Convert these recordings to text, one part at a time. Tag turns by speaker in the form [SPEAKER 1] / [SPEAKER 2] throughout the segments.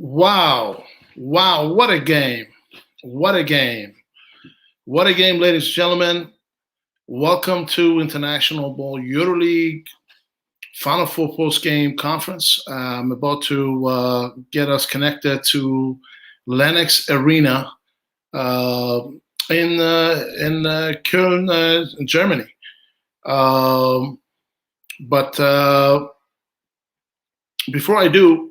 [SPEAKER 1] Wow. Wow. What a game. What a game. What a game, ladies and gentlemen. Welcome to International Ball EuroLeague Final Four post-game conference. I'm about to get us connected to Lennox Arena in Köln, Germany. But before I do,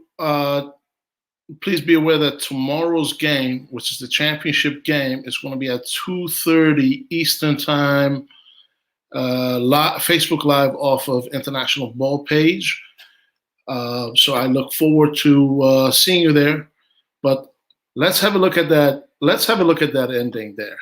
[SPEAKER 1] please be aware that tomorrow's game, which is the championship game, is going to be at 2:30 Eastern Time, Facebook Live off of International Ball page. So I look forward to seeing you there. But let's have a look at that. Let's have a look at that ending there.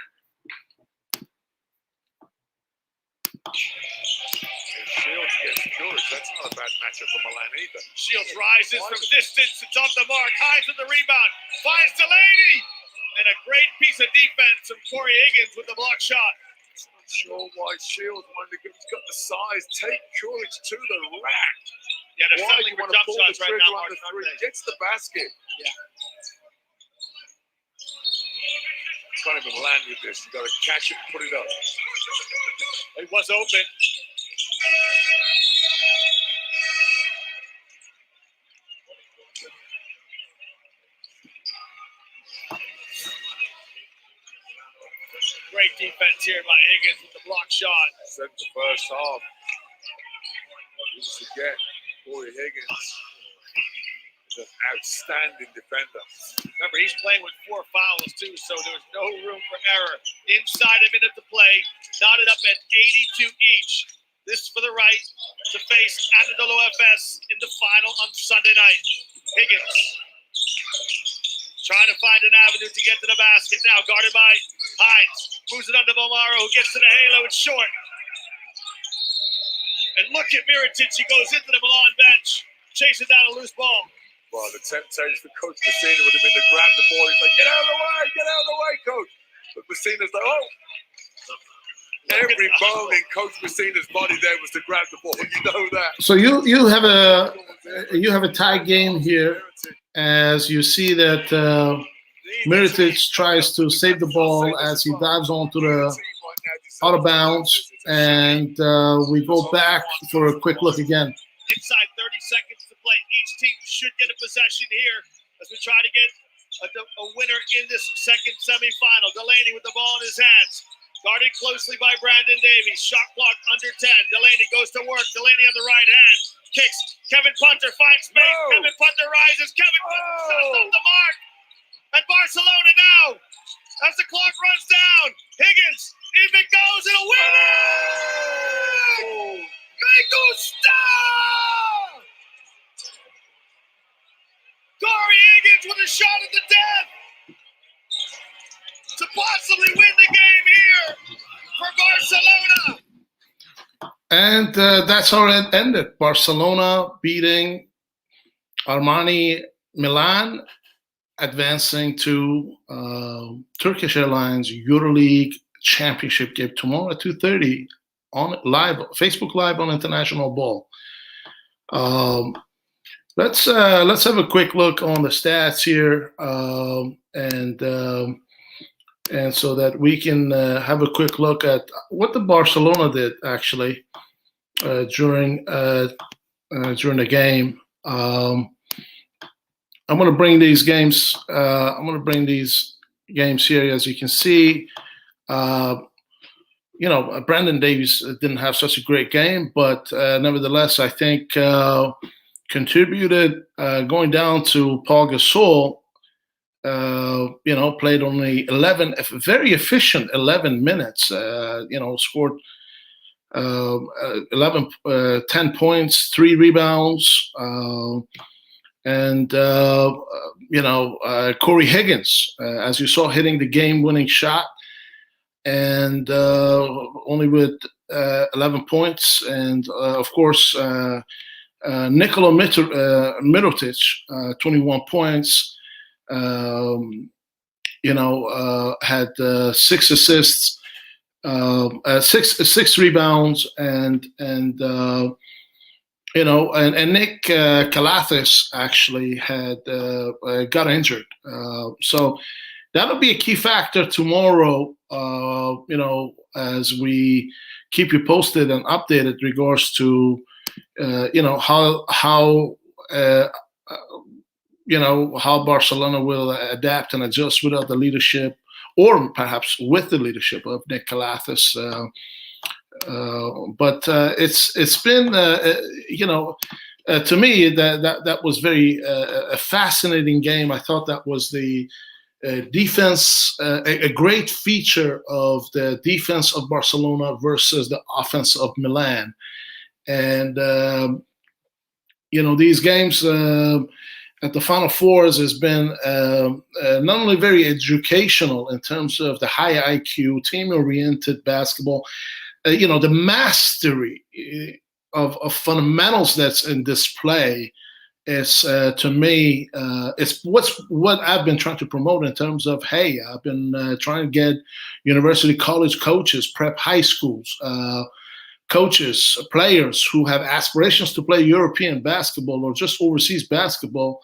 [SPEAKER 2] Shields against George. That's not a bad matchup for Milan either.
[SPEAKER 3] Shields rises from distance. It's off the mark. Hines with the rebound. Finds Delaney. And a great piece of defense from Corey Higgins with the block shot.
[SPEAKER 2] Not sure why Shields wanted to give. He's got the size. Take George to the rack.
[SPEAKER 3] Yeah, they're
[SPEAKER 2] Why
[SPEAKER 3] settling
[SPEAKER 2] you
[SPEAKER 3] for
[SPEAKER 2] want to
[SPEAKER 3] jump
[SPEAKER 2] pull the
[SPEAKER 3] shots right
[SPEAKER 2] trigger
[SPEAKER 3] now,
[SPEAKER 2] on
[SPEAKER 3] Mark.
[SPEAKER 2] the three? Gets the basket.
[SPEAKER 3] Yeah.
[SPEAKER 2] Can't even land with this. You got to catch it and put it up.
[SPEAKER 3] It was open. Great defense here by Higgins with the block shot.
[SPEAKER 2] Said the first half. You forget Corey Higgins is an outstanding defender.
[SPEAKER 3] Remember, he's playing with 4 fouls too, so there's no room for error. Inside a minute to play, knotted up at 82 each. This for the right to face Anadolu FS in the final on Sunday night. Higgins trying to find an avenue to get to the basket now, guarded by Hines. Moves it under Bomaro, who gets to the halo. It's short. And look at Mirotic. He goes into the Milan bench, chases down a loose ball.
[SPEAKER 2] Well, the temptation for Coach Messina would have been to grab the ball. He's like, get out of the way, Coach. But Messina's like, oh. Every bone in Coach Messina's body there was to grab the ball. You know that.
[SPEAKER 1] So you have a tie game here, as you see that Mirotic tries to save the ball as he dives onto the out of bounds, and we go back for a quick look again.
[SPEAKER 3] Inside 30 seconds to play. Each team should get a possession here as we try to get a winner in this second semifinal. Delaney with the ball in his hands. Guarded closely by Brandon Davies. Shot clock under 10. Delaney goes to work. Delaney on the right hand. Kicks. Kevin Punter finds space.
[SPEAKER 2] No.
[SPEAKER 3] Kevin Punter rises. Kevin Punter shots off the mark. And Barcelona now, as the clock runs down, Higgins, if it goes, it'll win it! Me gusta! Corey Higgins with a shot at the death to possibly win the game here for Barcelona.
[SPEAKER 1] And that's how it ended. Barcelona beating Armani Milan, advancing to Turkish Airlines EuroLeague Championship game tomorrow at 2:30 on Facebook Live on International Ball. Let's have a quick look on the stats here, and so that we can have a quick look at what the Barcelona did actually during the game. I'm going to bring these games. Here, as you can see. Brandon Davies didn't have such a great game, but nevertheless, I think contributed. Going down to Paul Gasol, played only 11, very efficient 11 minutes. Scored 10 points, 3 rebounds. And Corey Higgins, as you saw, hitting the game-winning shot, and only with 11 points, and of course Nikola Mirotic, 21 points. Had 6 assists, 6 rebounds, and and Nick Calathis actually had got injured. So that'll be a key factor tomorrow, as we keep you posted and updated regards to, how uh, how Barcelona will adapt and adjust without the leadership, or perhaps with the leadership of Nick Calathis. But it's been to me that was very a fascinating game. I thought that was the defense, a great feature of the defense of Barcelona versus the offense of Milan. And these games at the Final Fours has been not only very educational in terms of the high IQ, team-oriented basketball, the mastery of fundamentals that's in display is, to me, it's what I've been trying to promote in terms of, hey, I've been trying to get university college coaches, prep high schools, coaches, players who have aspirations to play European basketball or just overseas basketball.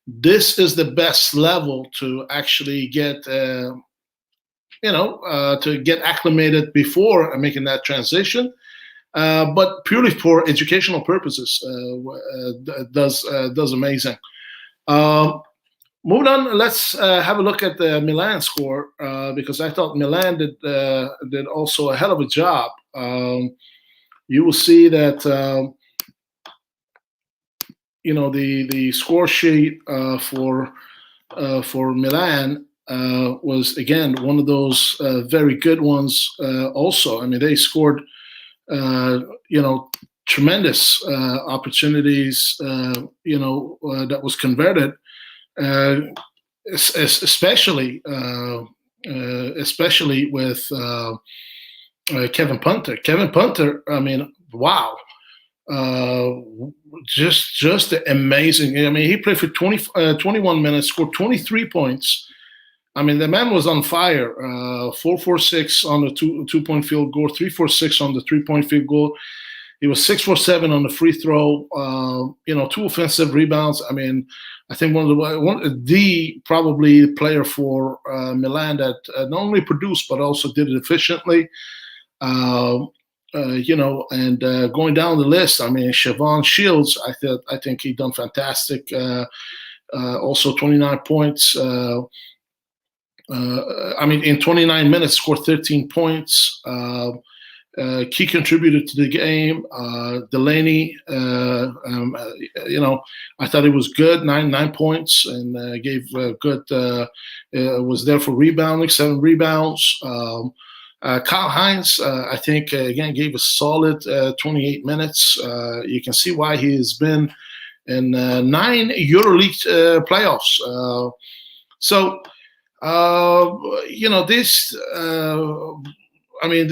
[SPEAKER 1] This is the best level to actually get to get acclimated before making that transition, but purely for educational purposes, does amazing. Moving on, let's have a look at the Milan score, because I thought Milan did also a hell of a job. You will see that the score sheet for Milan was again one of those very good ones. Also, I mean, they scored tremendous opportunities. That was converted, especially with Kevin Punter. Kevin Punter, I mean, wow. Just amazing. I mean, he played for 21 minutes, scored 23 points. I mean, the man was on fire. 4-for-6 on the two-point field goal, 3-for-6 on the three-point field goal. He was 6-for-7 on the free throw. 2 offensive rebounds. I mean, I think probably the player for Milan that not only produced but also did it efficiently. And going down the list, I mean, Siobhan Shields, I think he done fantastic. Also 29 points. I mean, in 29 minutes, scored 13 points. Key contributor to the game. Delaney, I thought it was good. 9 points, and gave good. Was there for rebounding, 7 rebounds. Kyle Hines, I think, again, gave a solid 28 minutes. You can see why he has been in 9 EuroLeague playoffs. This. I mean,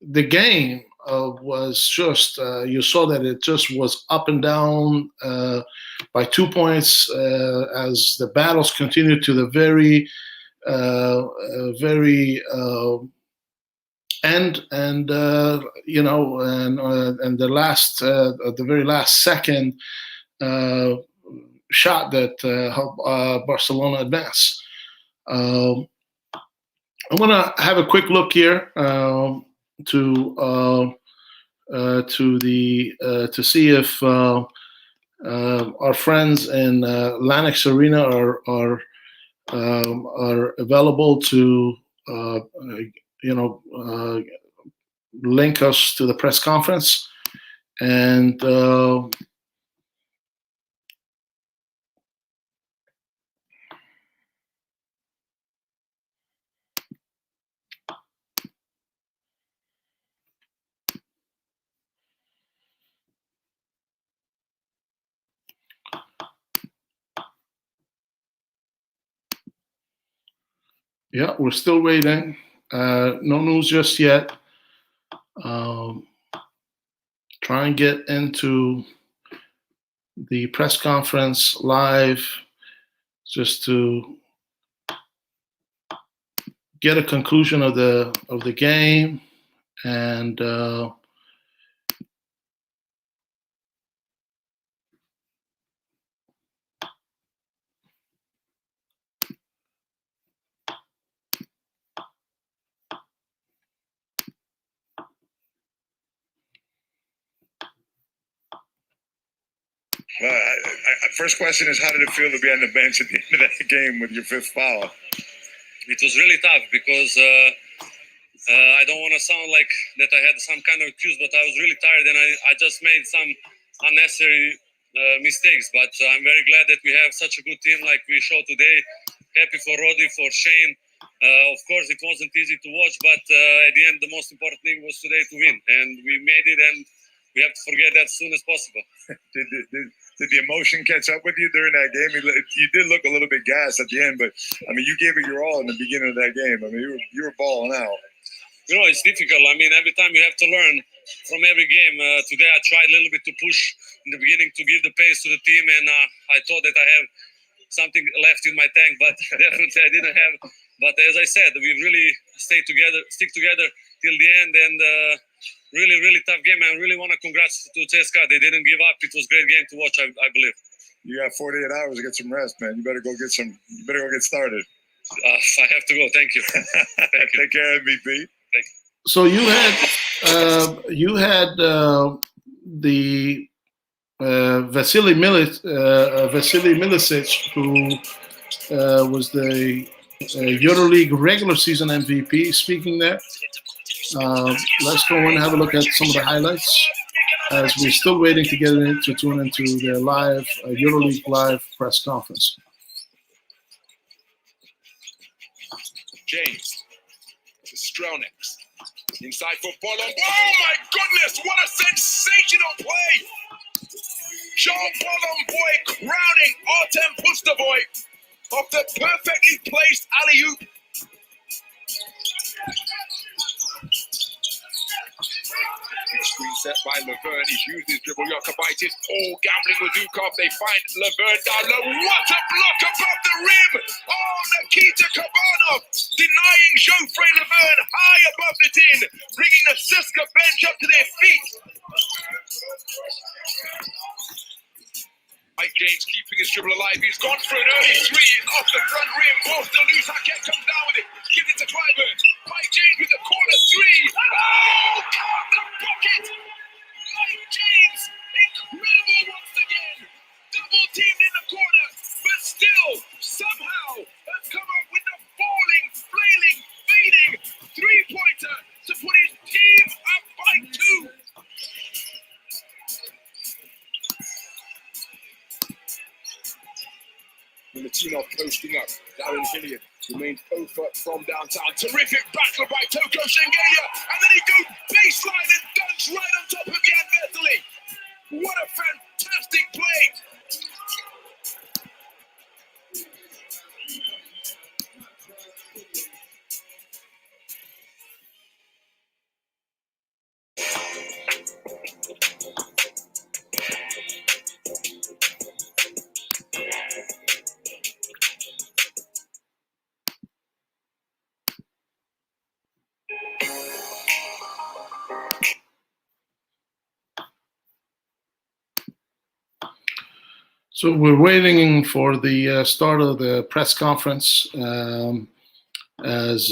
[SPEAKER 1] the game was just, you saw that it just was up and down by 2 points as the battles continued to the very end, and the very last second shot that helped Barcelona advance. I'm gonna have a quick look here to see if our friends in Lanix Arena are available to link us to the press conference, and yeah, we're still waiting. No news just yet. Try and get into the press conference live just to get a conclusion of the game, and
[SPEAKER 2] First question is, how did it feel to be on the bench at the end of that game with your fifth foul?
[SPEAKER 4] It was really tough because I don't want to sound like that I had some kind of excuse, but I was really tired and I just made some unnecessary mistakes. But I'm very glad that we have such a good team like we showed today. Happy for Roddy, for Shane. Of course, it wasn't easy to watch, but at the end, the most important thing was today to win. And we made it, and we have to forget that as soon as possible.
[SPEAKER 2] Did the emotion catch up with you during that game? You did look a little bit gassed at the end, but I mean, you gave it your all in the beginning of that game. I mean, you were balling out.
[SPEAKER 4] You know, it's difficult. I mean, every time you have to learn from every game. Today, I tried a little bit to push in the beginning to give the pace to the team, and I thought that I have something left in my tank, but definitely I didn't have. But as I said, we really stick together till the end, and really, really tough game. I really want to congrats to CSKA. They didn't give up. It was a great game to watch, I believe.
[SPEAKER 2] You got 48 hours to get some rest, man. You better go get started.
[SPEAKER 4] I have to go. Thank you. Thank you.
[SPEAKER 2] Take care, MVP.
[SPEAKER 4] Thank you.
[SPEAKER 1] So you had the Vasily Milicic, who was the EuroLeague regular season MVP, speaking there. Let's go and have a look at some of the highlights as we're still waiting to get to tune into their live EuroLeague live press conference.
[SPEAKER 2] James to Strelnick. Inside for Bolon. Oh my goodness, what a sensational play! Jean Bolon crowning Artem Pustovoy off the perfectly placed alley-oop. Screen set by Laverne. He's used his dribble. Jokubaitis all gambling with Zukov. They find Laverne down low. What a block above the rim! Oh, Nikita Kabanov denying Geoffrey Laverne high above the tin, bringing the CSKA bench up to their feet. Mike James keeping his dribble alive. He's gone for an early three off the front rim. Ball still loose. Hackett comes down with it. Gives it to Clyburn. Mike James with the corner three. Oh, caught the bucket. Mike James, incredible once again. Double teamed in the corner, but still somehow has come up with the falling, flailing, fading three-pointer to put his team up by 2. Milutinov posting up. Darren Hilliard remains over from downtown. Terrific battle by Toko Shengelia. And then he goes baseline and dunks right on top of Jan Vesely. What a fantastic play.
[SPEAKER 1] So we're waiting for the start of the press conference as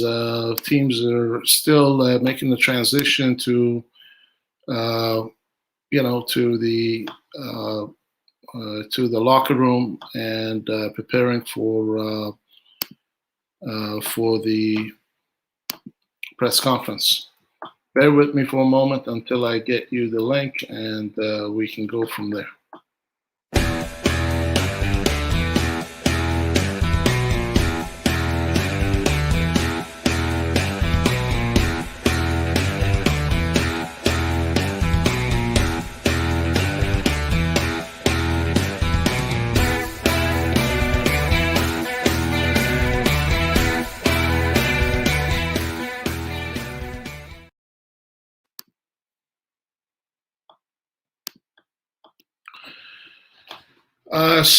[SPEAKER 1] teams are still making the transition to, to the locker room and preparing for the press conference. Bear with me for a moment until I get you the link, and we can go from there.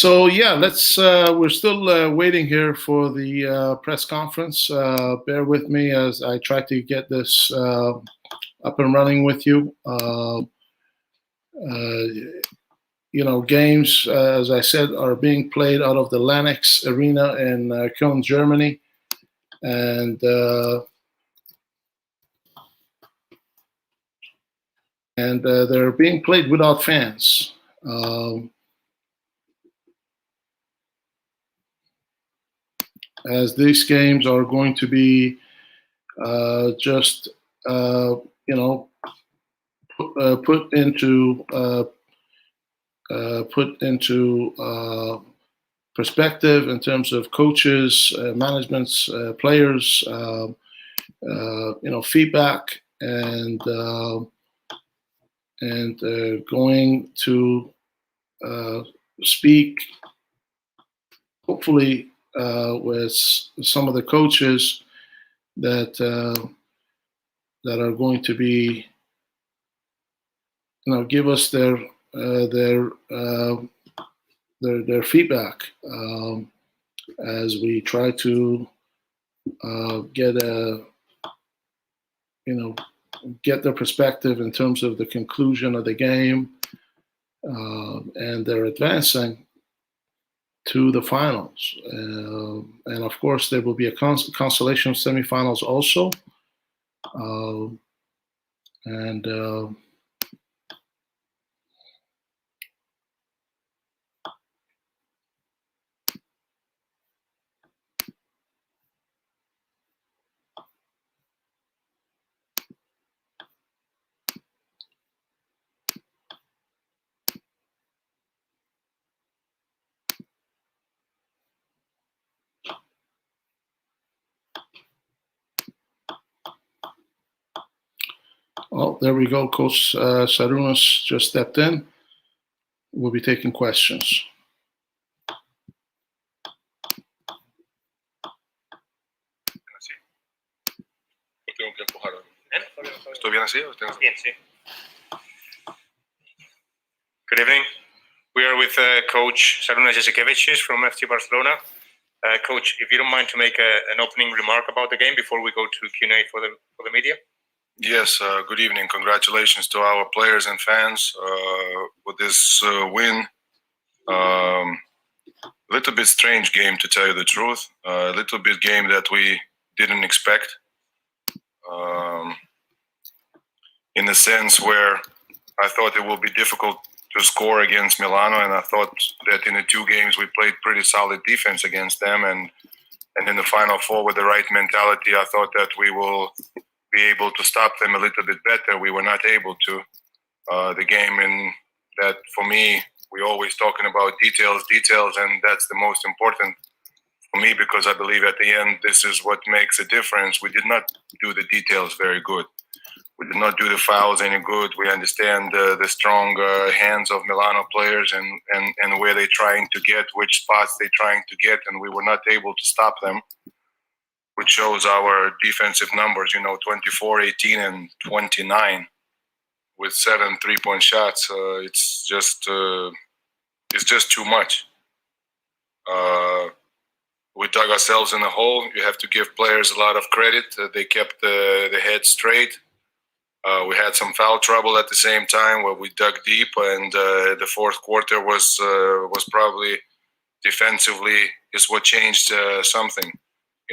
[SPEAKER 1] We're still waiting here for the press conference. Bear with me as I try to get this up and running with you. Games, as I said, are being played out of the Lanix Arena in Köln, Germany. And they're being played without fans. as these games are going to be just put into perspective in terms of coaches, managements, players, feedback, and going to speak, hopefully, with some of the coaches that are going to be, give us their feedback as we try to get their perspective in terms of the conclusion of the game, and they're advancing to the finals. And of course, there will be a consolation semifinals also. Oh, there we go. Coach Sarunas just stepped in. We'll be taking questions.
[SPEAKER 5] ¿Estoy bien así?
[SPEAKER 6] Bien, sí.
[SPEAKER 5] Good evening. We are with Coach Sarunas Jasikevičius from FC Barcelona. Coach, if you don't mind to make an opening remark about the game before we go to Q&A for the media.
[SPEAKER 7] Yes, good evening. Congratulations to our players and fans with this win. A little bit strange game, to tell you the truth. A little bit game that we didn't expect. In the sense where I thought it would be difficult to score against Milano, and I thought that in the two games we played pretty solid defense against them, and in the Final Four with the right mentality, I thought that we will be able to stop them a little bit better. We were not able to. The game, in that for me, we're always talking about details, and that's the most important for me, because I believe at the end this is what makes a difference. We did not do the details very good. We did not do the fouls any good. We understand the strong hands of Milano players and where they're trying to get, which spots they're trying to get, and we were not able to stop them, which shows our defensive numbers, 24, 18, and 29 with 7 3-point shots. It's just too much. We dug ourselves in a hole. You have to give players a lot of credit. They kept the head straight. We had some foul trouble at the same time where we dug deep, and the fourth quarter was probably defensively is what changed something.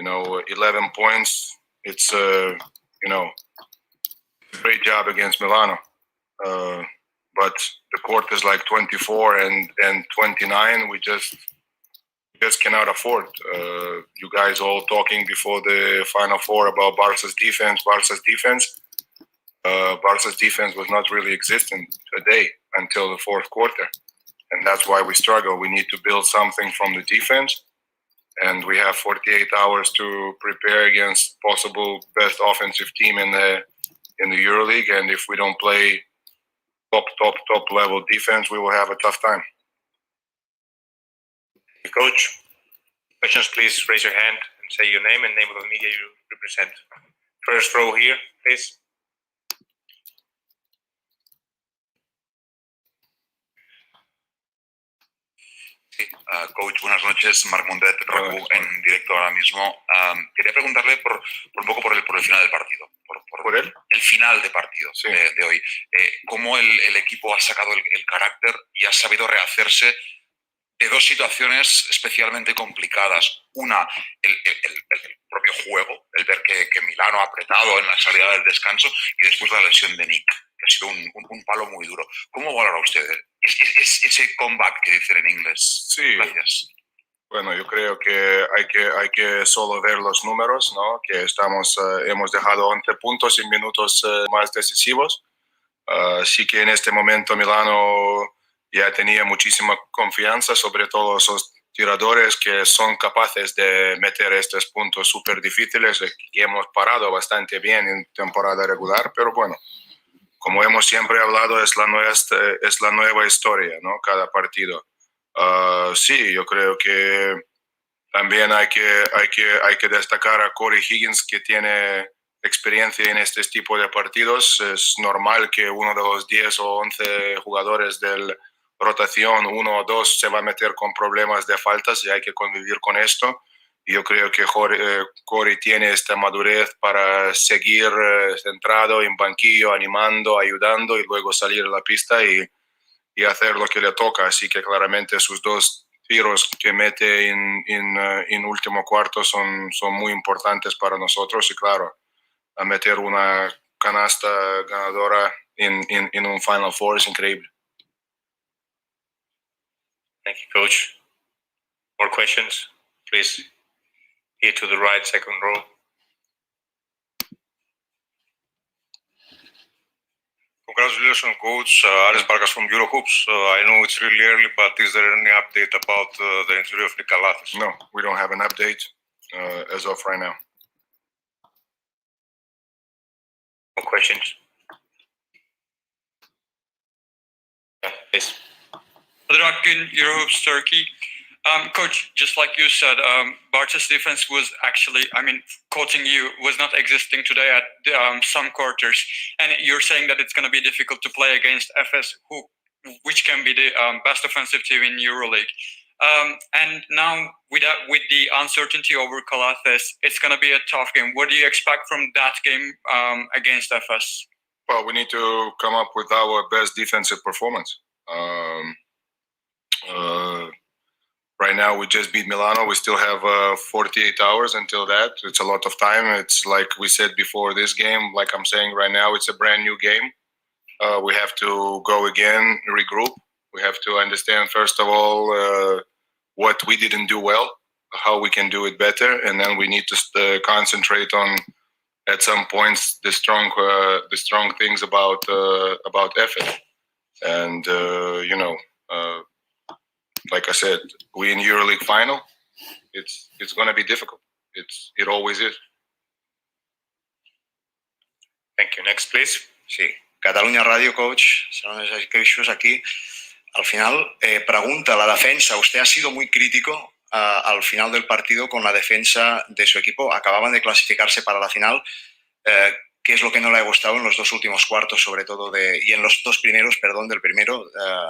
[SPEAKER 7] 11 points. It's great job against Milano, but the quarters like 24 and 29, we just cannot afford. You guys all talking before the Final Four about Barca's defense. Barca's defense was not really existent today until the fourth quarter, and that's why we struggle. We need to build something from the defense, and we have 48 hours to prepare against possible best offensive team in the EuroLeague, and if we don't play top level defense, we will have a tough time.
[SPEAKER 6] Coach, questions, please raise your hand and say your name and name of the media you represent. First row here, please.
[SPEAKER 8] Sí, Coach, buenas noches. Marc Mondet, Raku, en directo ahora mismo. Quería preguntarle por un poco por el final del partido.
[SPEAKER 7] ¿Por él?
[SPEAKER 8] El final de partido, sí, de hoy. ¿Cómo el equipo ha sacado el carácter y ha sabido rehacerse de dos situaciones especialmente complicadas? Una, el propio juego, el ver que Milano ha apretado en la salida del descanso, y después la lesión de Nick, que ha sido un palo muy duro. ¿Cómo valora usted ese comeback que dicen en inglés?
[SPEAKER 7] Sí.
[SPEAKER 8] Gracias.
[SPEAKER 7] Bueno, yo creo que hay que solo ver los números, ¿no? Que hemos dejado 11 puntos en minutos más decisivos. Sí que en este momento Milano ya tenía muchísima confianza, sobre todo esos tiradores que son capaces de meter estos puntos súper difíciles que hemos parado bastante bien en temporada regular, pero bueno, como hemos siempre hablado, es la nueva historia, ¿no? Cada partido. Sí, yo creo que también hay que destacar a Corey Higgins, que tiene experiencia en este tipo de partidos. Es normal que uno de los 10 o 11 jugadores de rotación, uno o dos, se va a meter con problemas de faltas y hay que convivir con esto. Y yo creo que Corey tiene esta madurez para seguir centrado en banquillo, animando, ayudando y luego salir a la pista y hacer lo que le toca. Así que claramente sus dos tiros que mete en último cuarto son muy importantes para nosotros y claro, a meter una canasta ganadora en un Final Four es increíble.
[SPEAKER 5] Thank you, Coach. More questions, please. Here to the right, second row.
[SPEAKER 6] Congratulations, Coach. Ares Vargas from EuroHoops. I know it's really early, but is there any update about the injury of Nikolathis?
[SPEAKER 7] No, we don't have an update as of right now.
[SPEAKER 5] More questions? Yeah, please.
[SPEAKER 9] Akin, EuroHoops Turkey. Coach, just like you said, Barca's defense was actually, quoting you, was not existing today at some quarters. And you're saying that it's going to be difficult to play against FS, which can be the best offensive team in EuroLeague. And now with the uncertainty over Calathes, it's going to be a tough game. What do you expect from that game against FS?
[SPEAKER 7] Well, we need to come up with our best defensive performance. Right now, we just beat Milano. We still have 48 hours until that. It's a lot of time. It's like we said before this game, like I'm saying right now, it's a brand new game. We have to go again, regroup. We have to understand, first of all, what we didn't do well, how we can do it better. And then we need to concentrate on, at some points, the strong things about effort. And, like I said, we in EuroLeague final. It's going to be difficult. It always is.
[SPEAKER 5] Thank you. Next, please.
[SPEAKER 10] Sí, Catalunya Radio, Coach. Saludos aquí. Al final, pregunta la defensa. Usted ha sido muy crítico al final del partido con la defensa de su equipo. Acababan de clasificarse para la final. ¿Qué es lo que no le ha gustado en los dos últimos cuartos, sobre todo, y en los dos primeros, del primero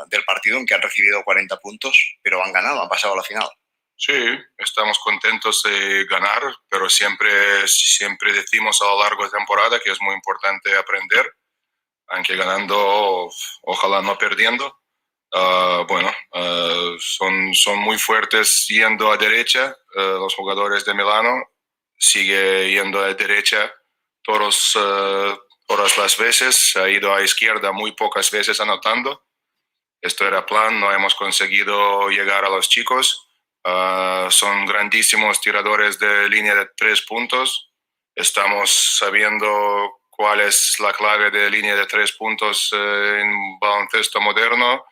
[SPEAKER 10] del partido, en que han recibido 40 puntos, pero han ganado, han pasado a la final?
[SPEAKER 7] Sí, estamos contentos de ganar, pero siempre decimos a lo largo de temporada que es muy importante aprender, aunque ganando, ojalá no perdiendo. Son muy fuertes yendo a derecha, los jugadores de Milano sigue yendo a derecha todas las veces, ha ido a izquierda muy pocas veces anotando. Esto era plan, no hemos conseguido llegar a los chicos. Son grandísimos tiradores de línea de 3 puntos. Estamos sabiendo cuál es la clave de línea de 3 puntos en baloncesto moderno.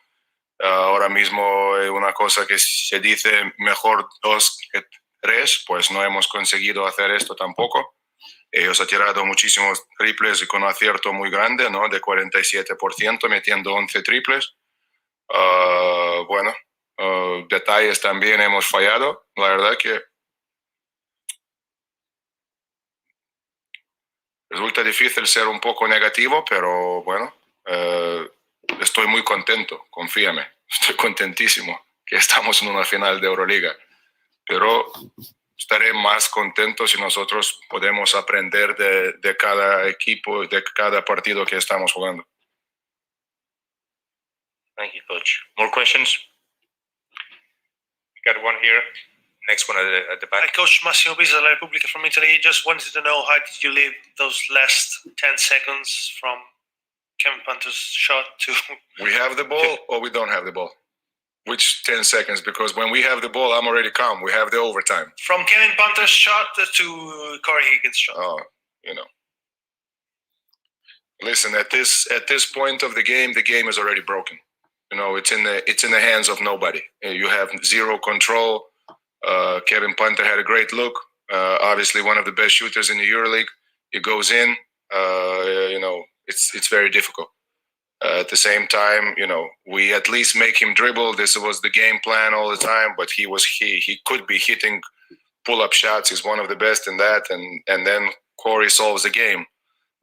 [SPEAKER 7] Ahora mismo una cosa que se dice mejor 2 que 3, pues no hemos conseguido hacer esto tampoco. Ellos han tirado muchísimos triples y con un acierto muy grande, ¿no? De 47%, metiendo 11 triples. Detalles también hemos fallado. La verdad que resulta difícil ser un poco negativo, pero bueno, estoy muy contento, confíame. Estoy contentísimo que estamos en una final de EuroLeague. Pero estaré más contento si nosotros podemos aprender de cada equipo, de cada partido que estamos jugando.
[SPEAKER 5] Thank you, Coach. More questions? We got one here. Next one at the back.
[SPEAKER 11] Hi, Coach. Massimo Pisa, La Repubblica from Italy. Just wanted to know, how did you leave those last 10 seconds from Kevin Panter's shot to...
[SPEAKER 7] We have the ball or we don't have the ball? Which 10 seconds? Because when we have the ball, I'm already calm. We have the overtime.
[SPEAKER 11] From Kevin Panther's shot to Corey Higgins' shot.
[SPEAKER 7] Oh, listen. At this point of the game is already broken. It's in the hands of nobody. You have zero control. Kevin Panther had a great look. Obviously, one of the best shooters in the EuroLeague. It goes in. It's very difficult. At the same time, we at least make him dribble. This was the game plan all the time. But he could be hitting pull-up shots. He's one of the best in that. And then Corey solves the game.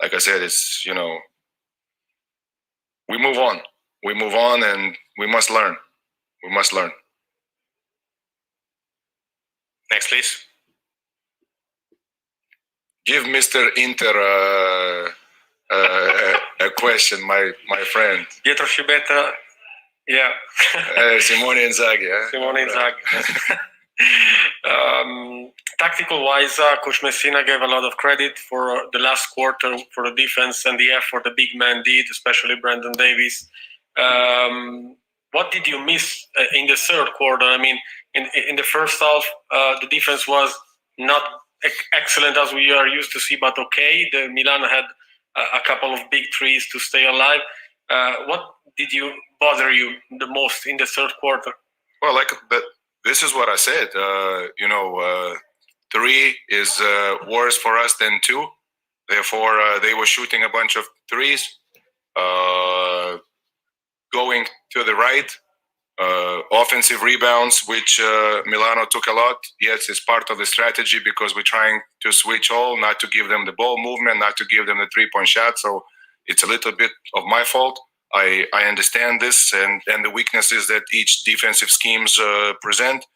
[SPEAKER 7] Like I said, it's we move on. We move on, and we must learn. We must learn.
[SPEAKER 5] Next, please.
[SPEAKER 7] Give Mr. Inter a question, my friend.
[SPEAKER 12] Pietro Scibetta, yeah.
[SPEAKER 7] Simone Inzaghi.
[SPEAKER 12] Simone Inzaghi. Tactical-wise, Coach Messina gave a lot of credit for the last quarter, for the defense and the effort the big man did, especially Brandon Davis. What did you miss in the third quarter? I mean, in the first half, the defense was not excellent as we are used to see, but okay. The Milan had a couple of big threes to stay alive. What did bother you the most in the third quarter?
[SPEAKER 7] Well, this is what I said. 3 is worse for us than 2. Therefore, they were shooting a bunch of threes, going to the right. Offensive rebounds, which Milano took a lot. Yes, it's part of the strategy because we're trying to switch all, not to give them the ball movement, not to give them the 3-point shot. So it's a little bit of my fault. I understand this and the weaknesses that each defensive schemes present.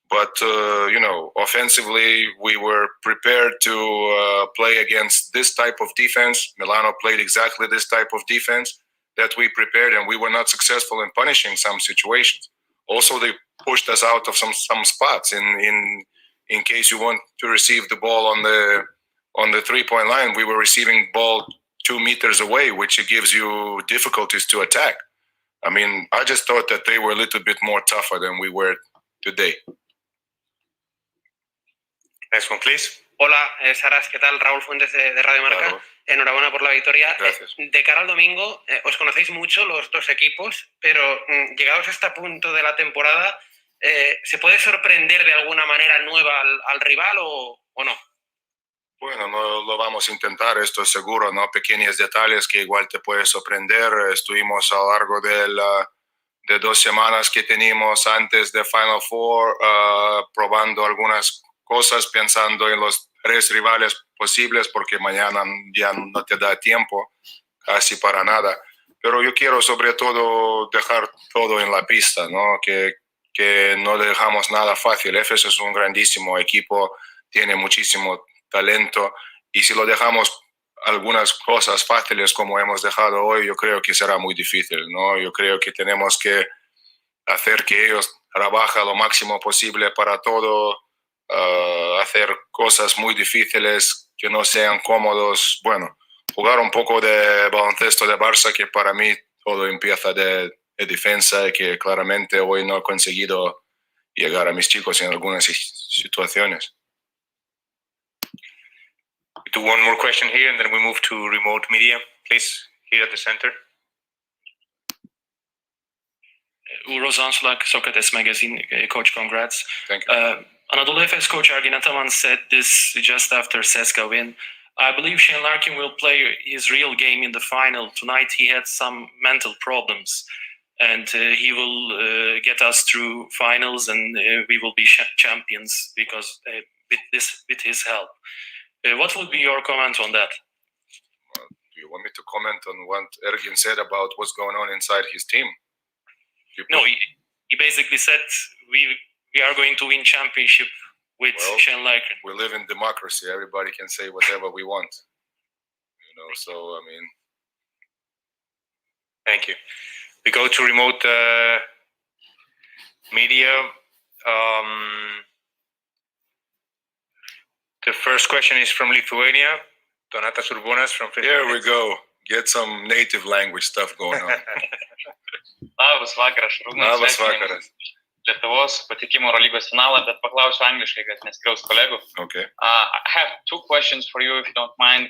[SPEAKER 7] But, offensively, we were prepared to play against this type of defense. Milano played exactly this type of defense that we prepared, and we were not successful in punishing some situations. Also, they pushed us out of some spots. In case you want to receive the ball on the 3-point line, we were receiving ball 2 meters away, which gives you difficulties to attack. I mean, I just thought that they were a little bit more tougher than we were today.
[SPEAKER 5] Next one, please.
[SPEAKER 13] Hola, Saras, ¿qué tal? Raúl Fuentes de Radio Marca.
[SPEAKER 7] Claro.
[SPEAKER 13] Enhorabuena por la victoria.
[SPEAKER 7] Gracias.
[SPEAKER 13] De cara al domingo, os conocéis mucho los dos equipos, pero llegados a este punto de la temporada, ¿se puede sorprender de alguna manera nueva al rival o no?
[SPEAKER 7] Bueno, no lo vamos a intentar, esto es seguro, ¿no? Pequeños detalles que igual te puede sorprender. Estuvimos a lo largo de 2 semanas que teníamos antes de Final Four probando algunas cosas, pensando en los 3 rivales posibles, porque mañana ya no te da tiempo casi para nada. Pero yo quiero sobre todo dejar todo en la pista, ¿no? Que no dejamos nada fácil. Efes es un grandísimo equipo, tiene muchísimo talento, y si lo dejamos algunas cosas fáciles como hemos dejado hoy, yo creo que será muy difícil, ¿no? Yo creo que tenemos que hacer que ellos trabajen lo máximo posible para todo, hacer cosas muy difíciles que no sean cómodos. Bueno, jugar un poco de baloncesto de Barça, que para mí todo empieza de defensa, y que claramente hoy no he conseguido llegar a mis chicos en algunas situaciones.
[SPEAKER 5] We do one more question here, and then we move to remote media. Please, here at the center.
[SPEAKER 14] Uros Ansulak, Socrates Magazine. Coach, congrats.
[SPEAKER 7] Thank you.
[SPEAKER 14] Anadolu Efes coach Ergin Ataman said this just after CSKA win. I believe Shane Larkin will play his real game in the final. Tonight he had some mental problems, and he will get us through finals, and we will be champions because with his help. What would be your comment on that?
[SPEAKER 7] Do you want me to comment on what Ergin said about what's going on inside his team?
[SPEAKER 14] No, he basically said we are going to win championship with Shane Larkin.
[SPEAKER 7] We live in democracy. Everybody can say whatever we want. So, I mean...
[SPEAKER 5] Thank you. We go to remote media. The first question is from Lithuania. Donatas Urbonas from...
[SPEAKER 7] Here we go. Get some native language stuff going on.
[SPEAKER 15] Labas vakaras, Šarūnas.
[SPEAKER 6] Labas
[SPEAKER 15] Sveikinimai
[SPEAKER 6] vakaras.
[SPEAKER 15] Lietuvos patekimo EuroLygos finalą, bet paklausiu angliškai, kad neskriaus kolegų.
[SPEAKER 6] Okay.
[SPEAKER 15] I have two questions for you, if you don't mind.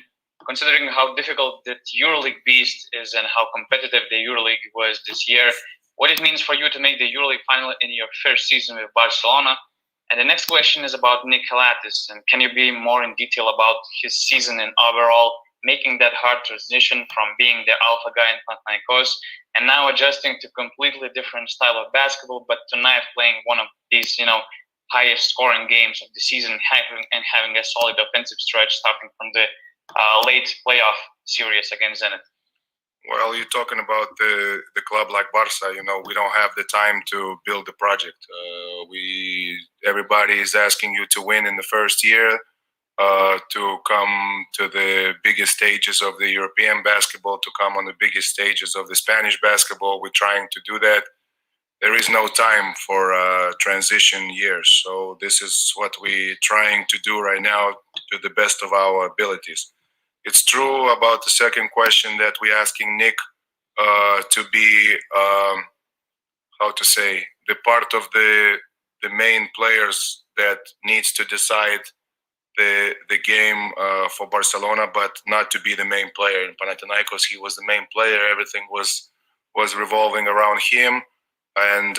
[SPEAKER 15] Considering how difficult the EuroLeague beast is and how competitive the EuroLeague was this year, what it means for you to make the EuroLeague final in your first season with Barcelona? And the next question is about Nick Kalatis, and can you be more in detail about his season and overall, making that hard transition from being the alpha guy in Panathinaikos and now adjusting to completely different style of basketball, but tonight playing one of these, highest scoring games of the season, having a solid offensive stretch starting from the late playoff series against Zenit?
[SPEAKER 7] Well, you're talking about the club like Barca. We don't have the time to build the project. Everybody is asking you to win in the first year, to come to the biggest stages of the European basketball, to come on the biggest stages of the Spanish basketball. We're trying to do that. There is no time for transition years. So this is what we're trying to do right now to the best of our abilities. It's true about the second question that we're asking Nick to be, the part of the main players that needs to decide the game for Barcelona, but not to be the main player. In Panathinaikos, he was the main player. Everything was revolving around him. And,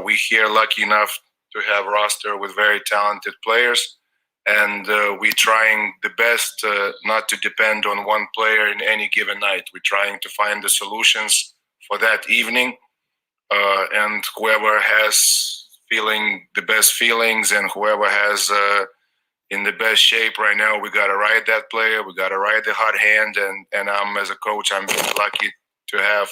[SPEAKER 7] we here lucky enough to have a roster with very talented players. And we're trying the best not to depend on one player in any given night. We're trying to find the solutions for that evening. And whoever has feeling the best feelings and whoever has in the best shape right now, we got to ride that player. We got to ride the hot hand. And I'm, as a coach, I'm very lucky to have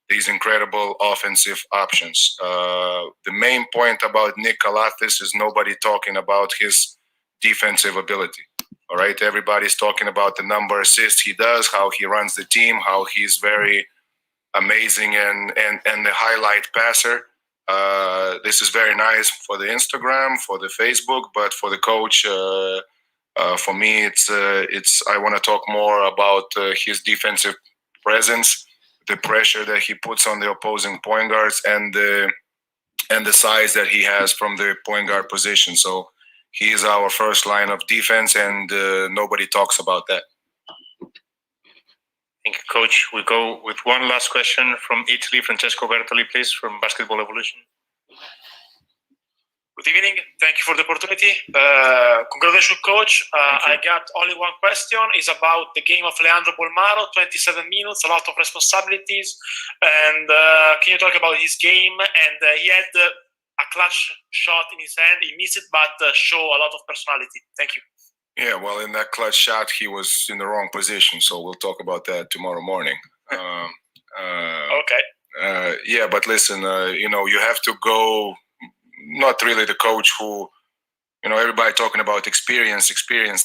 [SPEAKER 7] these incredible offensive options. The main point about Nick Kalatis is nobody talking about his defensive ability. All right, everybody's talking about the number of assists he does, how he runs the team, how he's very amazing and the highlight passer. This is very nice for the Instagram, for the Facebook, but for the coach, for me, it's I want to talk more about his defensive presence, the pressure that he puts on the opposing point guards, and the size that he has from the point guard position. So he is our first line of defense, and nobody talks about that.
[SPEAKER 11] Thank you, Coach. We go with one last question from Italy. Francesco Bertoli, please, from Basketball Evolution.
[SPEAKER 16] Good evening. Thank you for the opportunity. Congratulations, Coach. I got only one question. It's about the game of Leandro Bolmaro, 27 minutes, a lot of responsibilities. And can you talk about his game? And he had a clutch shot in his hand. He missed it, but show a lot of personality. Thank you.
[SPEAKER 7] Yeah, well, in that clutch shot, he was in the wrong position. So we'll talk about that tomorrow morning.
[SPEAKER 16] Okay.
[SPEAKER 7] Yeah, but listen, you have to go, not really the coach who, everybody talking about experience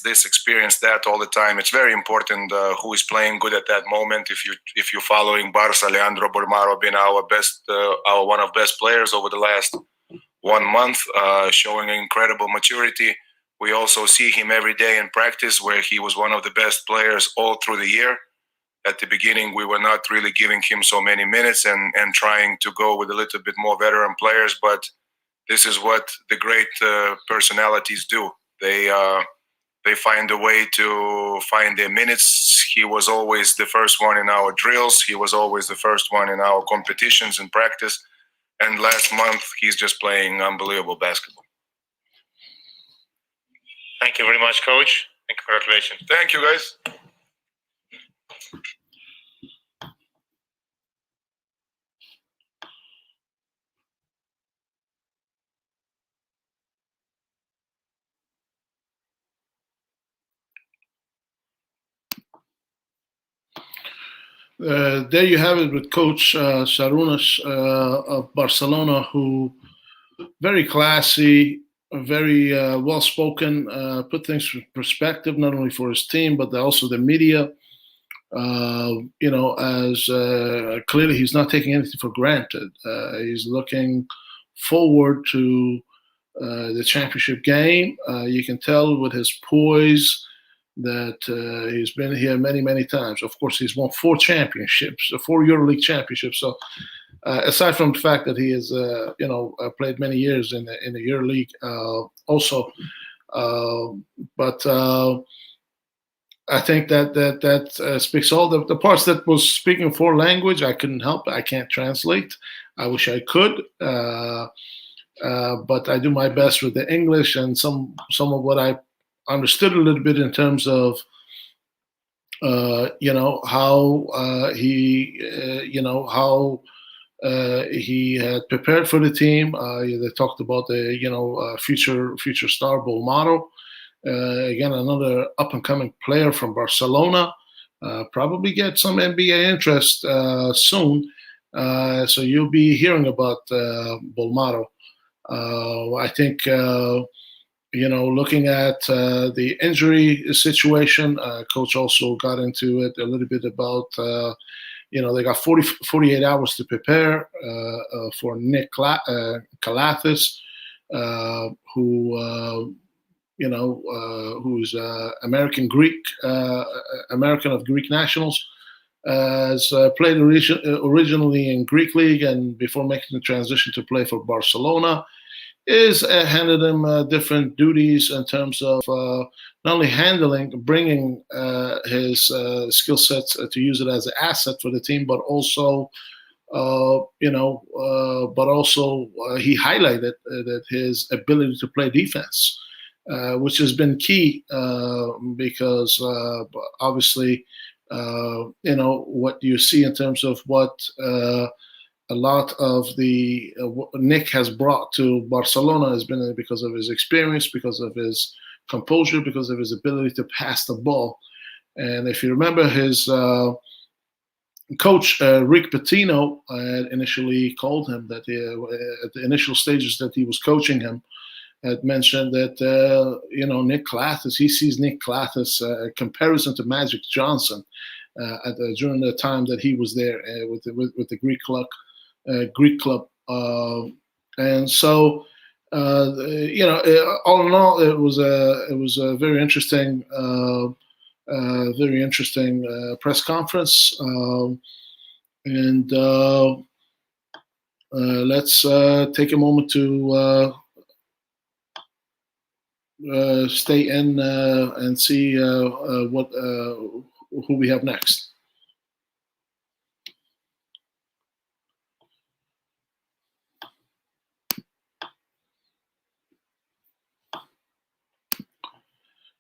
[SPEAKER 7] this, experience that all the time. It's very important who is playing good at that moment. If you're following Barca, Leandro Bolmaro being our one of best players over the last 1 month, showing incredible maturity. We also see him every day in practice, where he was one of the best players all through the year. At the beginning, we were not really giving him so many minutes and trying to go with a little bit more veteran players. But this is what the great personalities do. They find a way to find their minutes. He was always the first one in our drills. He was always the first one in our competitions and practice. And last month, he's just playing unbelievable basketball.
[SPEAKER 11] Thank you very much, Coach, and congratulations.
[SPEAKER 7] Thank you, guys.
[SPEAKER 1] There you have it with Coach Šarūnas of Barcelona, who very classy, very well-spoken, put things in perspective, not only for his team, but also the media. As clearly he's not taking anything for granted. He's looking forward to the championship game. You can tell with his poise that he's been here many, many times. Of course, he's won 4 championships, 4 EuroLeague championships. So aside from the fact that he has played many years in the EuroLeague also. But I think that speaks all the parts that was speaking four language. I couldn't help it. I can't translate. I wish I could, but I do my best with the English and some of what I understood a little bit in terms of how he had prepared for the team. They talked about the future star Bolmaro. Again, another up-and-coming player from Barcelona. Probably get some NBA interest soon. So you'll be hearing about Bolmaro. I think, looking at the injury situation, Coach also got into it a little bit about, they got 48 hours to prepare for Nick Kalathis, who's American of Greek nationals, has played originally in Greek league, and before making the transition to play for Barcelona, is handed him different duties in terms of not only bringing his skill sets to use it as an asset for the team, but also he highlighted that his ability to play defense, which has been key because obviously, what you see in terms of what a lot of the Nick has brought to Barcelona has been because of his experience, because of his composure, because of his ability to pass the ball. And if you remember, his coach, Rick Pitino, had initially called him that at the initial stages that he was coaching him, had mentioned that, Nick Kalathis, he sees Nick Kalathis comparison to Magic Johnson during the time that he was there with the Greek club. And so, all in all, it was a very interesting press conference. Let's take a moment to stay in and see who we have next.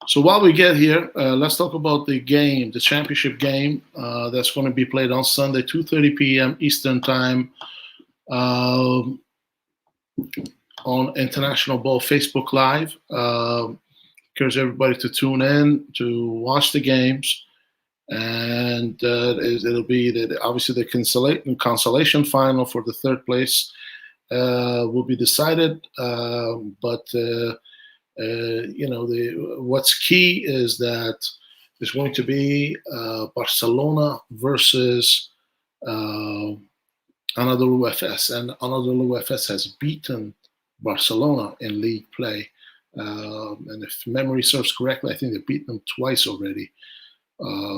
[SPEAKER 1] So while we get here, let's talk about the game, the championship game that's going to be played on Sunday, 2:30 p.m. Eastern Time on International Ball Facebook Live. Encourage everybody to tune in to watch the games, and it'll be obviously the consolation final for the third place will be decided, but. What's key is that there's going to be Barcelona versus Anadolu Efes, and Anadolu Efes has beaten Barcelona in league play. And if memory serves correctly, I think they've beaten them twice already.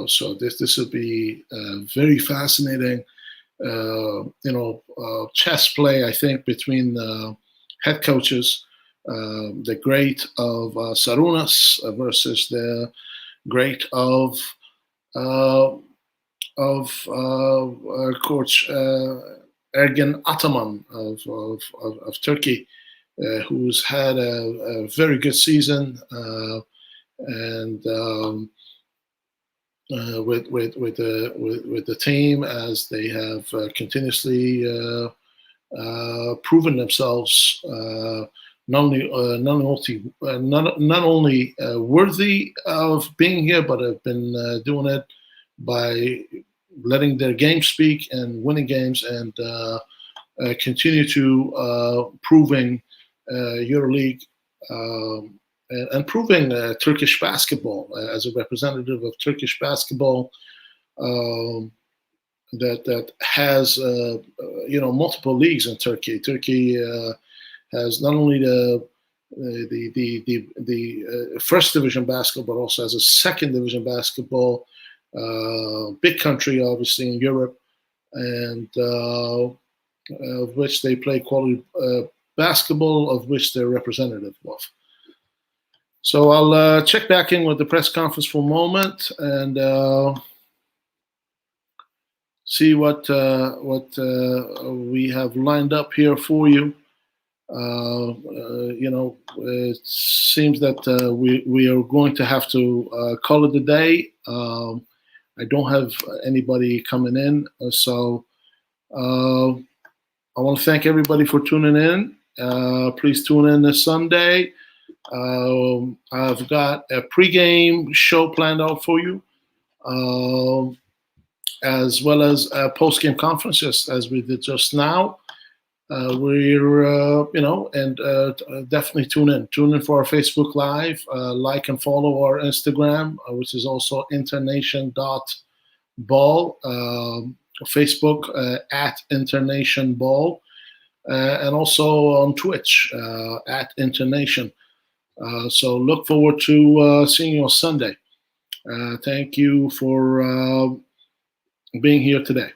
[SPEAKER 1] So this will be very fascinating, chess play, I think, between head coaches. The great of Sarunas versus the great of Coach Ergin Ataman of Turkey, who's had a very good season, and with the team, as they have continuously proven themselves. Not only worthy of being here, but have been doing it by letting their game speak and winning games, and continue to proving EuroLeague and proving Turkish basketball as a representative of Turkish basketball that has multiple leagues in Turkey. Turkey has not only the first division basketball, but also has a second division basketball. Big country, obviously, in Europe, and of which they play quality basketball, of which they're representative of. So I'll check back in with the press conference for a moment and see what we have lined up here for you. It seems that we are going to have to call it a day. I don't have anybody coming in, so I want to thank everybody for tuning in. Please tune in this Sunday. I've got a pregame show planned out for you, as well as a postgame conference, just as we did just now. Definitely tune in. Tune in for our Facebook Live. Like and follow our Instagram, which is also internation.ball. Facebook at internationball. And also on Twitch at internation. So look forward to seeing you on Sunday. Thank you for being here today.